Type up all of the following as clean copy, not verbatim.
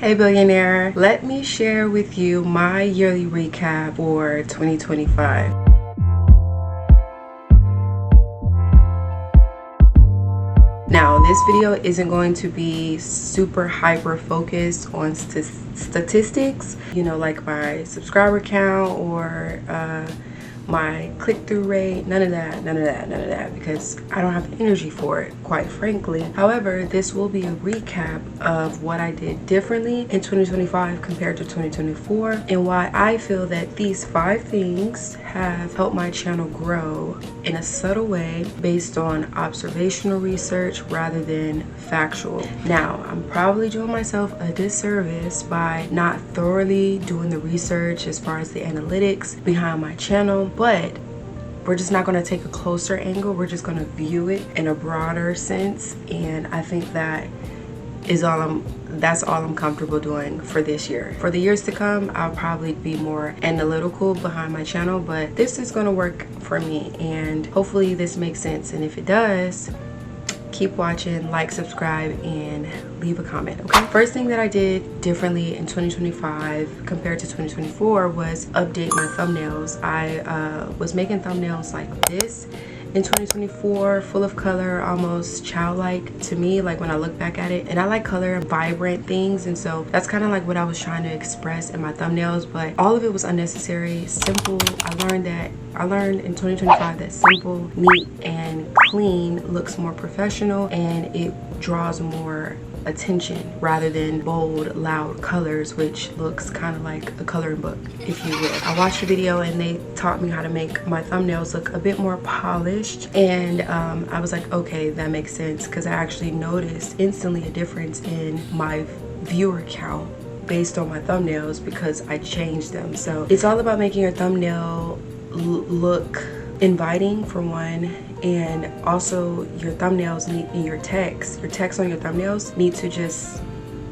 Hey billionaire, let me share with you my yearly recap for 2025. Now, this video isn't going to be super hyper focused on statistics, like my subscriber count or my click-through rate, none of that, because I don't have the energy for it, quite frankly. However, this will be a recap of what I did differently in 2025 compared to 2024 and why I feel that these 5 things have helped my channel grow in a subtle way based on observational research rather than factual. Now, I'm probably doing myself a disservice by not thoroughly doing the research as far as the analytics behind my channel, but we're just not going to take a closer angle. We're just going to view it in a broader sense, and I think that's all I'm comfortable doing for this year. For the years to come, I'll probably be more analytical behind my channel, but this is going to work for me, and hopefully this makes sense. And if it does, keep watching, like, subscribe, and leave a comment, okay? First thing that I did differently in 2025 compared to 2024 was update my thumbnails. I was making thumbnails like this in 2024, full of color, almost childlike to me, like when I look back at it. And I like color and vibrant things, and so that's kind of like what I was trying to express in my thumbnails, but all of it was unnecessary. Simple. I learned in 2025 that simple, neat, and clean looks more professional, and it draws more attention rather than bold, loud colors, which looks kind of like a coloring book, if you will. I watched a video and they taught me how to make my thumbnails look a bit more polished, and I was like, okay, that makes sense, because I actually noticed instantly a difference in my viewer count based on my thumbnails because I changed them. So it's all about making your thumbnail look inviting, for one, and also your thumbnails need, your text on your thumbnails need to just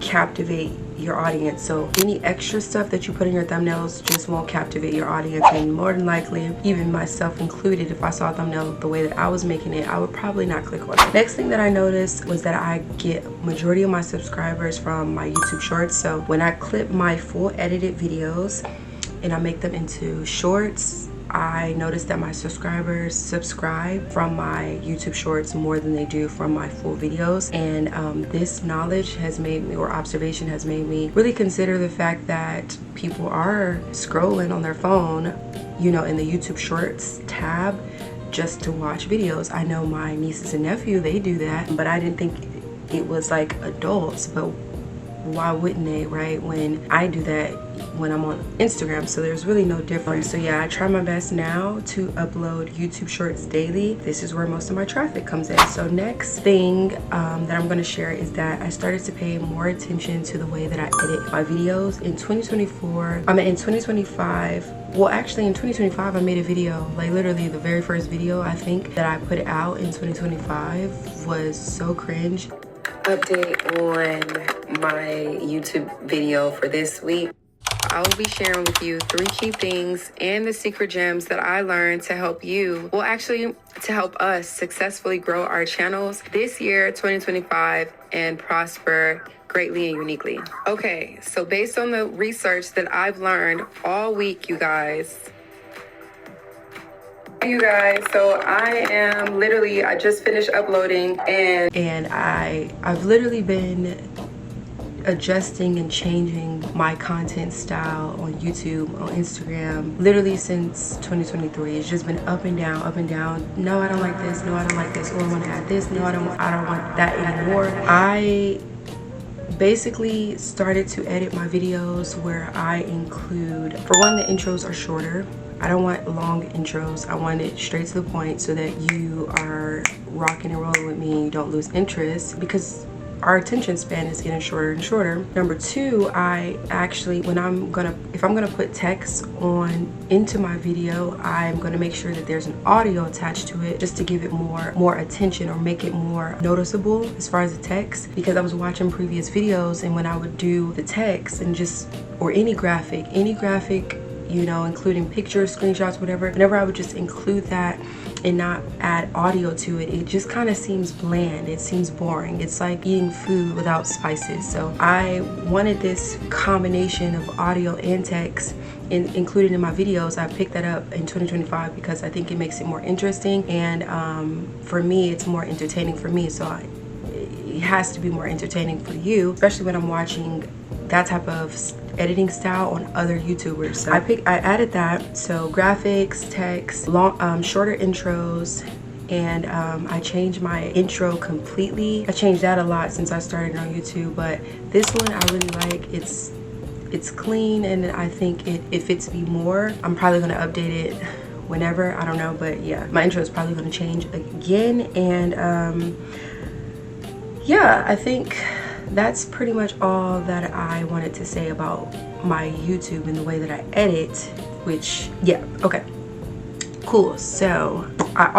captivate your audience. So any extra stuff that you put in your thumbnails just won't captivate your audience, and more than likely, even myself included, if I saw a thumbnail the way that I was making it, I would probably not click on it. Next thing that I noticed was that I get majority of my subscribers from my YouTube shorts. So when I clip my full edited videos and I make them into shorts, I noticed that my subscribers subscribe from my YouTube shorts more than they do from my full videos, and this knowledge has made me, or observation has made me, really consider the fact that people are scrolling on their phone, in the YouTube shorts tab just to watch videos. I know my nieces and nephew, they do that, but I didn't think it was like adults, but why wouldn't they, right? When I do that when I'm on Instagram, so there's really no difference. So yeah, I try my best now to upload YouTube shorts daily. This is where most of my traffic comes in. So next thing that I'm going to share is that I started to pay more attention to the way that I edit my videos in 2024. In 2025, well, actually in 2025 I made a video, like literally the very first video I think that I put out in 2025 was so cringe. Update on my YouTube video for this week. I will be sharing with you 3 key things and the secret gems that I learned to help you, well, actually to help us successfully grow our channels this year, 2025, and prosper greatly and uniquely. Okay, so based on the research that I've learned all week, you guys, so I just finished uploading, and I've literally been adjusting and changing my content style on YouTube, on Instagram, literally since 2023. It's just been up and down, up and down. No, I don't like this. No, I don't like this. Oh, I want to add this. No, I don't want that anymore. I basically started to edit my videos where I include, for one, the intros are shorter. I don't want long intros. I want it straight to the point so that you are rocking and rolling with me and you don't lose interest, because our attention span is getting shorter and shorter. Number 2, I actually, if I'm gonna put text into my video, I'm gonna make sure that there's an audio attached to it just to give it more attention or make it more noticeable as far as the text, because I was watching previous videos, and when I would do the text and or any graphic, including pictures, screenshots, whatever, whenever I would just include that, and not add audio to it, it just kind of seems bland. It seems boring. It's like eating food without spices. So I wanted this combination of audio and text included in my videos. I picked that up in 2025 because I think it makes it more interesting, and for me it's more entertaining for me, so it has to be more entertaining for you, especially when I'm watching that type of editing style on other YouTubers. So I added that. So graphics, text, long shorter intros, and I changed my intro completely. I changed that a lot since I started on YouTube, but this one I really like. It's clean, and I think it fits me more. I'm probably gonna update it whenever, I don't know, but yeah, my intro is probably gonna change again. And yeah, I think that's pretty much all that I wanted to say about my YouTube and the way that I edit, which, yeah, okay, cool. So I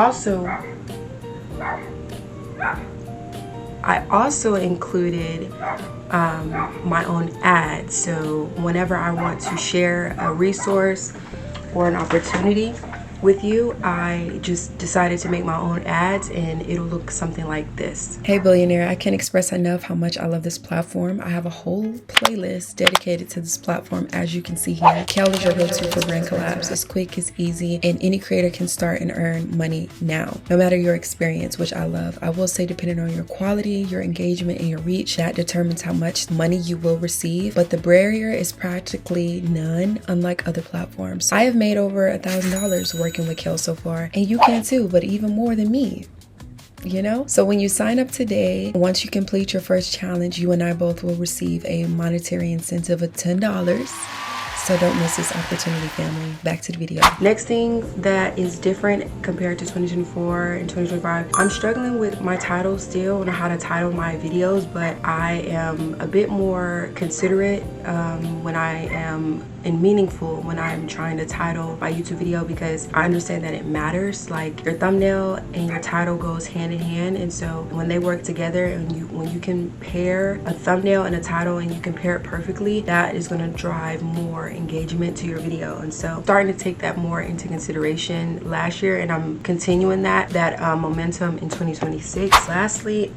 also included my own ads. So whenever I want to share a resource or an opportunity with you, I just decided to make my own ads, and it'll look something like this. Hey billionaire, I can't express enough how much I love this platform. I have a whole playlist dedicated to this platform, as you can see here. Kale is your go-to for brand collabs. It's quick, it's easy, and any creator can start and earn money now, no matter your experience, which I love. I will say, depending on your quality, your engagement, and your reach, that determines how much money you will receive, but the barrier is practically none, unlike other platforms. I have made over $1,000 working with Kale so far, and you can too, but even more than me, you know? So when you sign up today, once you complete your first challenge, you and I both will receive a monetary incentive of $10. So don't miss this opportunity, family. Back to the video. Next thing that is different compared to 2024 and 2025, I'm struggling with my title still, on how to title my videos, but I am a bit more considerate when I am and meaningful when I'm trying to title my YouTube video, because I understand that it matters. Like, your thumbnail and your title goes hand in hand, and so when they work together, and when you can pair a thumbnail and a title and you can pair it perfectly, that is going to drive more engagement to your video. And so I'm starting to take that more into consideration last year, and I'm continuing that momentum in 2026. Lastly,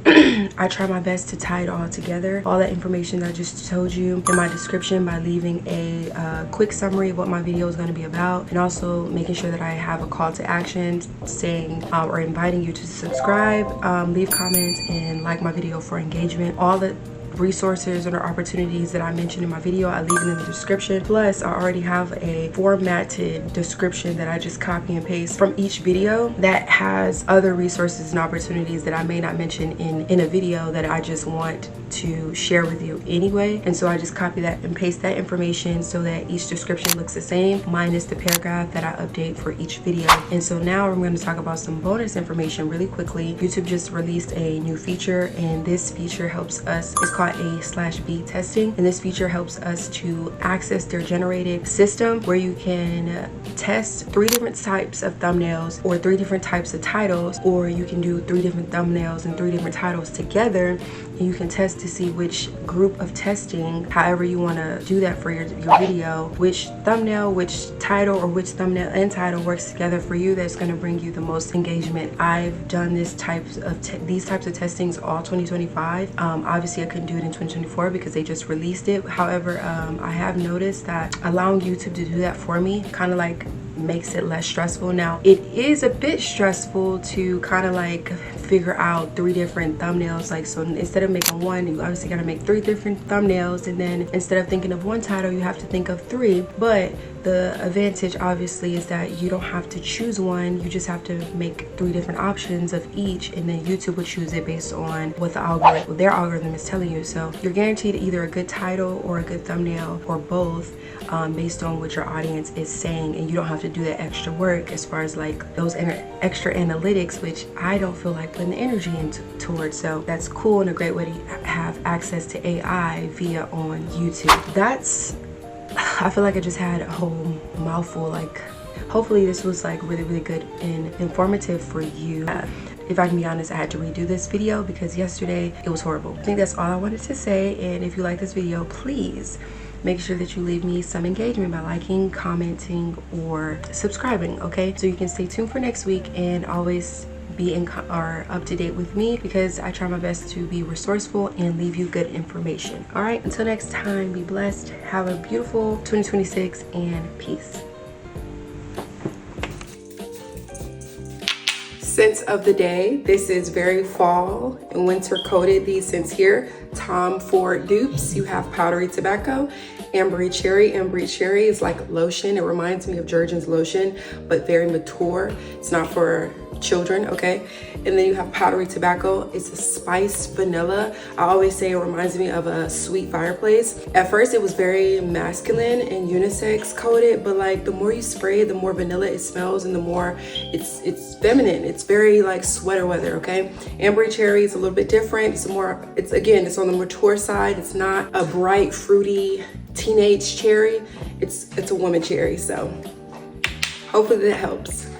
I try my best to tie it all together, all that information that I just told you, in my description, by leaving a quick summary of what my video is going to be about, and also making sure that I have a call to action saying or inviting you to subscribe, leave comments, and like my video for engagement. All the resources or opportunities that I mentioned in my video, I leave it in the description. Plus, I already have a formatted description that I just copy and paste from each video that has other resources and opportunities that I may not mention in a video that I just want to share with you anyway. And so I just copy that and paste that information so that each description looks the same, minus the paragraph that I update for each video. And so now I'm going to talk about some bonus information really quickly. YouTube just released a new feature, and this feature helps us, it's called A/B testing, and this feature helps us to access their generated system, where you can test 3 different types of thumbnails or 3 different types of titles, or you can do 3 different thumbnails and 3 different titles together, and you can test to see which group of testing, however you want to do that for your video, which thumbnail, which title, or which thumbnail and title works together for you, that's going to bring you the most engagement. I've done these types of testings all 2025. Obviously I couldn't do it in 2024 because they just released it. However, I have noticed that allowing YouTube to do that for me kind of like makes it less stressful. Now, it is a bit stressful to kind of like figure out 3 different thumbnails. Like, so instead of making one, you obviously got to make 3 different thumbnails, and then instead of thinking of one title, you have to think of 3. But the advantage obviously is that you don't have to choose one, you just have to make 3 different options of each, and then YouTube will choose it based on what their algorithm is telling you. So you're guaranteed either a good title or a good thumbnail, or both, based on what your audience is saying, and you don't have to do that extra work as far as like those extra analytics, which I don't feel like putting the energy towards. So that's cool and a great way to have access to AI via on YouTube. I feel like I just had a whole mouthful. Like, hopefully this was like really good and informative for you. If I can be honest, I had to redo this video because yesterday it was horrible. I think that's all I wanted to say, and if you like this video, please make sure that you leave me some engagement by liking, commenting, or subscribing, okay? So you can stay tuned for next week and always be up to date with me, because I try my best to be resourceful and leave you good information. All right, until next time, be blessed, have a beautiful 2026, and peace. Scents of the day. This is very fall and winter coated. These scents here, Tom Ford dupes. You have powdery tobacco, ambery cherry. Ambery cherry is like lotion. It reminds me of Jergens lotion, but very mature. It's not for children, okay? And then you have powdery tobacco. It's a spiced vanilla. I always say it reminds me of a sweet fireplace. At first it was very masculine and unisex coated, but like the more you spray it, the more vanilla it smells and the more it's feminine. It's very like sweater weather, okay? Ambery cherry is a little bit different. It's on the mature side. It's not a bright fruity teenage cherry. It's a woman cherry. So hopefully that helps.